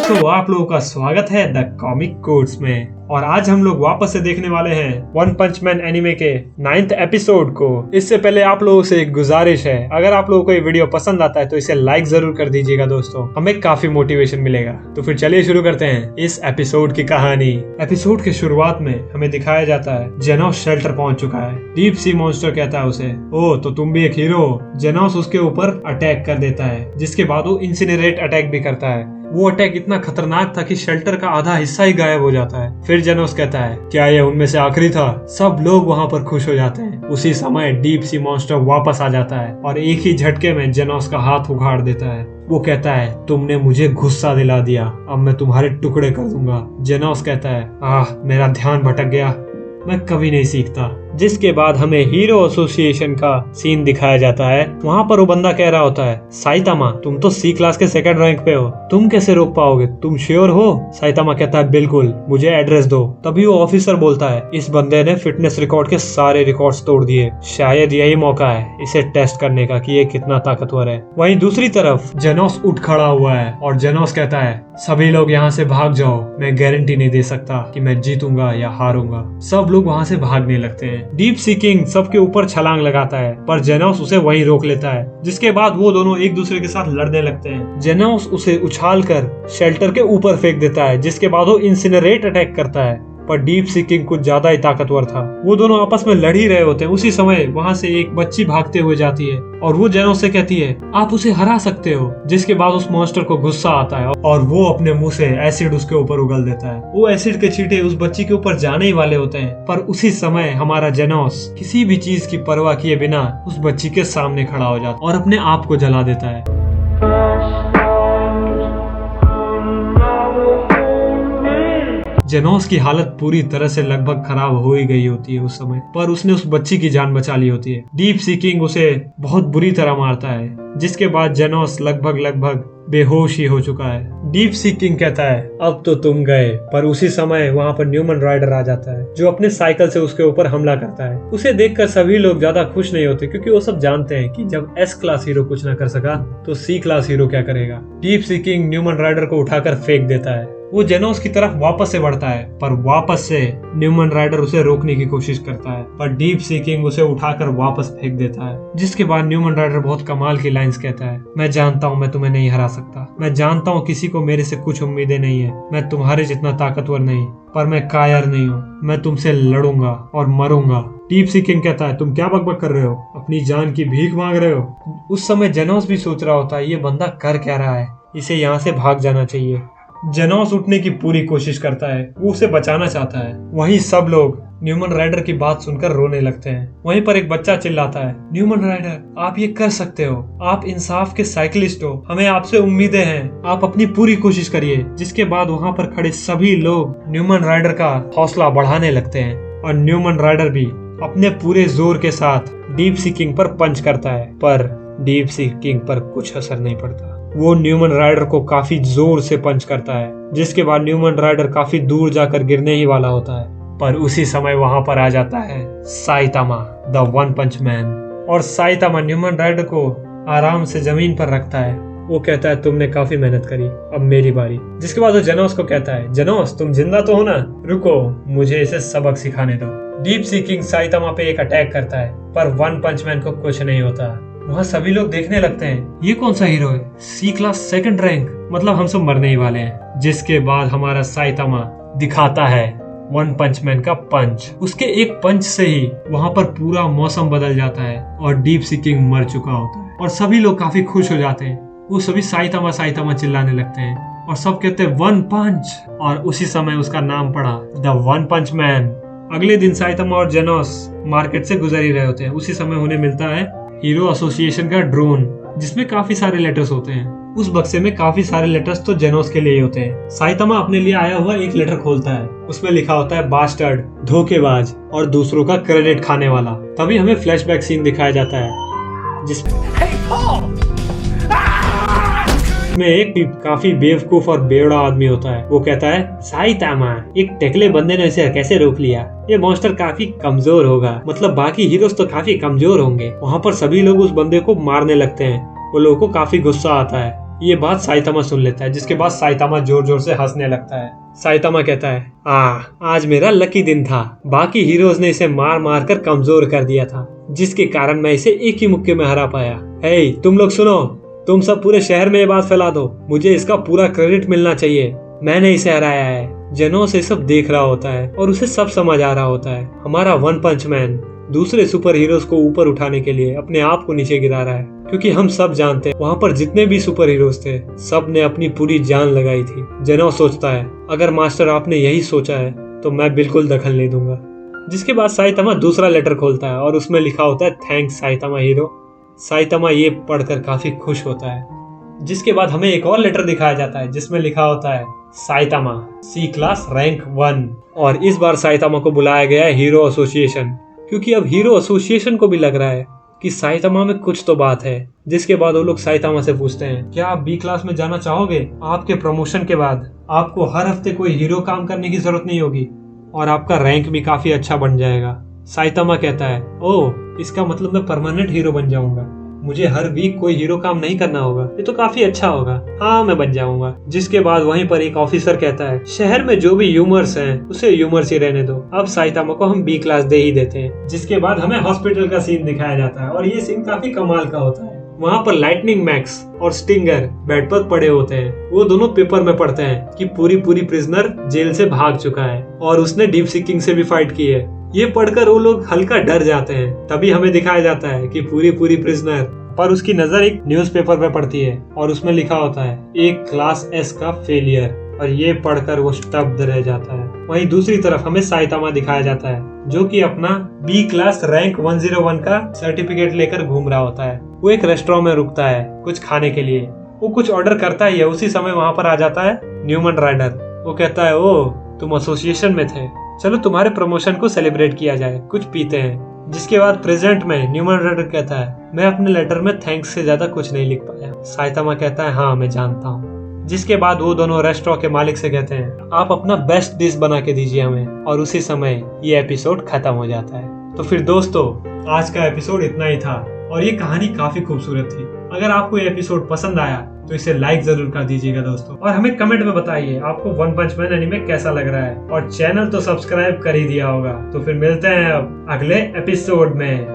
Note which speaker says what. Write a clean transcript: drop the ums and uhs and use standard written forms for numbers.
Speaker 1: दोस्तों, आप लोगों का स्वागत है द कॉमिक कोड्स में। और आज हम लोग वापस से देखने वाले हैं वन पंच मैन एनिमे के 9th एपिसोड को। इससे पहले आप लोगों से एक गुजारिश है, अगर आप लोगों को ये वीडियो पसंद आता है तो इसे लाइक जरूर कर दीजिएगा दोस्तों, हमें काफी मोटिवेशन मिलेगा। तो फिर चलिए शुरू करते हैं इस एपिसोड की कहानी। एपिसोड के शुरुआत में हमें दिखाया जाता है जेनोस शेल्टर पहुंच चुका है। डीप सी मॉन्स्टर कहता है उसे, ओ तो तुम भी एक हीरो हो। जेनोस उसके ऊपर अटैक कर देता है, जिसके बाद वो इंसिनरेट अटैक भी करता है। वो अटैक इतना खतरनाक था कि शेल्टर का आधा हिस्सा ही गायब हो जाता है। फिर जेनोस कहता है, क्या ये उनमें से आखिरी था? सब लोग वहाँ पर खुश हो जाते हैं। उसी समय डीप सी मॉन्स्टर वापस आ जाता है और एक ही झटके में जेनोस का हाथ उखाड़ देता है। वो कहता है, तुमने मुझे गुस्सा दिला दिया, अब मैं तुम्हारे टुकड़े कर दूंगा। जेनोस कहता है, मेरा ध्यान भटक गया, मैं कभी नहीं सीखता। जिसके बाद हमें हीरो एसोसिएशन का सीन दिखाया जाता है। वहाँ पर वो बंदा कह रहा होता है, साइतामा तुम तो सी क्लास के 2nd रैंक पे हो, तुम कैसे रोक पाओगे? तुम श्योर हो? साइतामा कहता है, बिल्कुल, मुझे एड्रेस दो। तभी वो ऑफिसर बोलता है, इस बंदे ने फिटनेस रिकॉर्ड के सारे रिकॉर्ड्स तोड़ दिए, शायद यही मौका है इसे टेस्ट करने का कि ये कितना ताकतवर है। वहीं दूसरी तरफ जेनोस उठ खड़ा हुआ है और जेनोस कहता है, सभी लोग यहाँ से भाग जाओ, मैं गारंटी नहीं दे सकता कि मैं जीतूंगा या हारूंगा। सब लोग वहाँ से भागने लगते हैं। डीप सी किंग सबके ऊपर छलांग लगाता है, पर जेनोस उसे वहीं रोक लेता है। जिसके बाद वो दोनों एक दूसरे के साथ लड़ने लगते हैं। जेनोस उसे उछालकर शेल्टर के ऊपर फेंक देता है, जिसके बाद वो इंसिनरेट अटैक करता है। पर डीप सी किंग कुछ ज्यादा ही ताकतवर था। वो दोनों आपस में लड़ ही रहे होते हैं। उसी समय वहाँ से एक बच्ची भागते हुए जाती है और वो जेनोस से कहती है, आप उसे हरा सकते हो। जिसके बाद उस मॉन्स्टर को गुस्सा आता है और वो अपने मुंह से एसिड उसके ऊपर उगल देता है। वो एसिड के छींटे उस बच्ची के ऊपर जाने ही वाले होते हैं, पर उसी समय हमारा जेनोस किसी भी चीज की परवाह किए बिना उस बच्ची के सामने खड़ा हो जाता है और अपने आप को जला देता है। जेनोस की हालत पूरी तरह से लगभग खराब हो ही गई होती है उस समय, पर उसने उस बच्ची की जान बचा ली होती है। डीप सी किंग उसे बहुत बुरी तरह मारता है, जिसके बाद जेनोस लगभग बेहोश ही हो चुका है। डीप सी किंग कहता है, अब तो तुम गए। पर उसी समय वहाँ पर न्यूमन राइडर आ जाता है, जो अपने साइकिल से उसके ऊपर हमला करता है। उसे देखकर सभी लोग ज्यादा खुश नहीं होते, क्योंकि वो सब जानते हैं कि जब S क्लास हीरो कुछ न कर सका तो C क्लास हीरो क्या करेगा। Deep Sea King Mumen Rider को उठाकर फेंक देता है। वो जेनोस की तरफ वापस से बढ़ता है, पर वापस से न्यूमन राइडर उसे रोकने की कोशिश करता है, पर डीप सी किंग उसे उठाकर वापस फेंक देता है। जिसके बाद न्यूमन राइडर बहुत कमाल की लाइंस कहता है, मैं जानता हूँ मैं तुम्हें नहीं हरा सकता, मैं जानता हूँ किसी को मेरे से कुछ उम्मीदें नहीं है, मैं तुम्हारे जितना ताकतवर नहीं, पर मैं कायर नहीं हूँ, मैं तुमसे लड़ूंगा और मरूंगा। डीप सी किंग कहता है, तुम क्या बकबक कर रहे हो? अपनी जान की भीख मांग रहे हो? उस समय जेनोस भी सोच रहा होता है, ये बंदा कर क्या रहा है, इसे यहाँ से भाग जाना चाहिए। जेनोस उठने की पूरी कोशिश करता है, वो उसे बचाना चाहता है। वहीं सब लोग न्यूमन राइडर की बात सुनकर रोने लगते हैं। वहीं पर एक बच्चा चिल्लाता है, न्यूमन राइडर आप ये कर सकते हो, आप इंसाफ के साइकिलिस्ट हो, हमें आपसे उम्मीदें हैं, आप अपनी पूरी कोशिश करिए। जिसके बाद वहाँ पर खड़े सभी लोग न्यूमन राइडर का हौसला बढ़ाने लगते हैं और न्यूमन राइडर भी अपने पूरे जोर के साथ डीप सी किंग पर पंच करता है, पर डीप सी किंग पर कुछ असर नहीं पड़ता। वो न्यूमन राइडर को काफी जोर से पंच करता है, जिसके बाद न्यूमन राइडर काफी दूर जाकर गिरने ही वाला होता है। पर उसी समय वहां पर आ जाता है Saitama the one punch man, और साइतामा न्यूमन राइडर को आराम से जमीन पर रखता है। वो कहता है, तुमने काफी मेहनत करी, अब मेरी बारी। जिसके बाद वो जेनोस को कहता है, जेनोस तुम जिंदा तो हो ना? रुको, मुझे इसे सबक सिखाने दो। डीप सी किंग साइतामा पे एक अटैक करता है, पर वन पंच मैन को कुछ नहीं होता। वहाँ सभी लोग देखने लगते हैं, ये कौन सा हीरो है? C क्लास 2nd रैंक, मतलब हम सब मरने ही वाले हैं। जिसके बाद हमारा साइतामा दिखाता है वन पंच मैन का पंच। उसके एक पंच से ही वहाँ पर पूरा मौसम बदल जाता है और डीप सी किंग मर चुका होता है और सभी लोग काफी खुश हो जाते हैं। वो सभी साइतामा साइतामा चिल्लाने लगते हैं और सब कहते हैं वन पंच, और उसी समय उसका नाम पड़ा द वन पंच मैन। अगले दिन साइतामा और जेनोस मार्केट से गुजर ही रहे होते हैं। उसी समय उन्हें मिलता है हीरो एसोसिएशन का ड्रोन, जिसमें काफी सारे लेटर्स होते हैं। उस बक्से में काफी सारे लेटर्स तो जेनोस के लिए ही होते हैं। साइतामा अपने लिए आया हुआ एक लेटर खोलता है, उसमें लिखा होता है बास्टर्ड, धोखेबाज और दूसरों का क्रेडिट खाने वाला। तभी हमें फ्लैशबैक सीन दिखाया जाता है, जिसमें एक काफी बेवकूफ और बेवड़ा आदमी होता है। वो कहता है, साइतामा एक टकले बंदे ने इसे कैसे रोक लिया? ये मॉन्स्टर काफी कमजोर होगा, मतलब बाकी हीरोज तो काफी कमजोर होंगे। वहाँ पर सभी लोग उस बंदे को मारने लगते हैं। वो लोगों को काफी गुस्सा आता है। ये बात साइतामा सुन लेता है, जिसके बाद साइतामा जोर जोर से हंसने लगता है। साइतामा कहता है, आज मेरा लकी दिन था। बाकी हीरोज ने इसे मार मार कर कमजोर कर दिया था, जिसके कारण मैं इसे एक ही मुक्के में हरा पाया। हे तुम लोग सुनो, तुम सब पूरे शहर में ये बात फैला दो, मुझे इसका पूरा क्रेडिट मिलना चाहिए, मैंने इसे हराया है। जेनोस ये सब देख रहा होता है और उसे सब समझ आ रहा होता है। हमारा वन पंच मैन दूसरे सुपर हीरोज को ऊपर उठाने के लिए अपने आप को नीचे गिरा रहा है, क्योंकि हम सब जानते हैं वहाँ पर जितने भी सुपर हीरोज थे सब ने अपनी पूरी जान लगाई थी। जेनोस सोचता है, अगर मास्टर आपने यही सोचा है तो मैं बिल्कुल दखल नहीं दूंगा। जिसके बाद साइतामा दूसरा लेटर खोलता है और उसमें लिखा होता है, थैंक्स साइतामा हीरो। साइतामा ये पढ़कर काफी खुश होता है। जिसके बाद हमें एक और लेटर दिखाया जाता है जिसमें लिखा होता है, साइतामा सी क्लास रैंक 1। और इस बार साइतामा को बुलाया गया है हीरो एसोसिएशन, क्योंकि अब हीरो एसोसिएशन को भी लग रहा है कि साइतामा में कुछ तो बात है। जिसके बाद वो लोग साइतामा से पूछते हैं, क्या आप बी क्लास में जाना चाहोगे? आपके प्रमोशन के बाद आपको हर हफ्ते कोई हीरो काम करने की जरूरत नहीं होगी और आपका रैंक भी काफी अच्छा बन जाएगा। साइतामा कहता है, ओह, इसका मतलब मैं परमानेंट हीरो बन जाऊंगा, मुझे हर वीक कोई हीरो काम नहीं करना होगा, ये तो काफी अच्छा होगा, हाँ मैं बन जाऊंगा। जिसके बाद वहीं पर एक ऑफिसर कहता है, शहर में जो भी ह्यूमर्स हैं उसे ह्यूमर्स ही रहने दो, अब साइतामा को हम बी क्लास दे ही देते हैं। जिसके बाद हमें हॉस्पिटल का सीन दिखाया जाता है और ये सीन काफी कमाल का होता है। वहाँ पर लाइटनिंग मैक्स और स्टिंगर बेड पर पड़े होते हैं। वो दोनों पेपर में पढ़ते हैं कि पूरी प्रिजनर जेल से भाग चुका है और उसने डीप सीकिंग से भी फाइट की है। ये पढ़कर वो लोग हल्का डर जाते हैं। तभी हमें दिखाया जाता है कि पूरी प्रिजनर पर उसकी नजर एक न्यूज़पेपर पे पड़ती है और उसमें लिखा होता है, एक क्लास एस का फेलियर, और ये पढ़कर वो स्तब्ध रह जाता है। वहीं दूसरी तरफ हमें साइतामा दिखाया जाता है जो कि अपना बी क्लास रैंक 101 का सर्टिफिकेट लेकर घूम रहा होता है। वो एक रेस्टोरेंट में रुकता है कुछ खाने के लिए। वो कुछ ऑर्डर करता ही है, उसी समय वहाँ पर आ जाता है न्यूमन राइडर। वो कहता है, ओ तुम एसोसिएशन में थे, चलो तुम्हारे प्रमोशन को सेलिब्रेट किया जाए, कुछ पीते हैं। जिसके बाद प्रेजेंट में न्यूमन राइडर कहता है, मैं अपने लेटर में थैंक्स से ज्यादा कुछ नहीं लिख पाया। साइतामा कहता है, हाँ मैं जानता हूँ। जिसके बाद वो दोनों रेस्टोरेंट के मालिक से कहते हैं, आप अपना बेस्ट डिश बना के दीजिए हमें, और उसी समय ये एपिसोड खत्म हो जाता है। तो फिर दोस्तों, आज का एपिसोड इतना ही था और ये कहानी काफी खूबसूरत थी। अगर आपको ये एपिसोड पसंद आया तो इसे लाइक जरूर कर दीजिएगा दोस्तों, और हमें कमेंट में बताइए आपको वन पंच मैन एनीमे कैसा लग रहा है, और चैनल तो सब्सक्राइब कर ही दिया होगा। तो फिर मिलते हैं अब अगले एपिसोड में।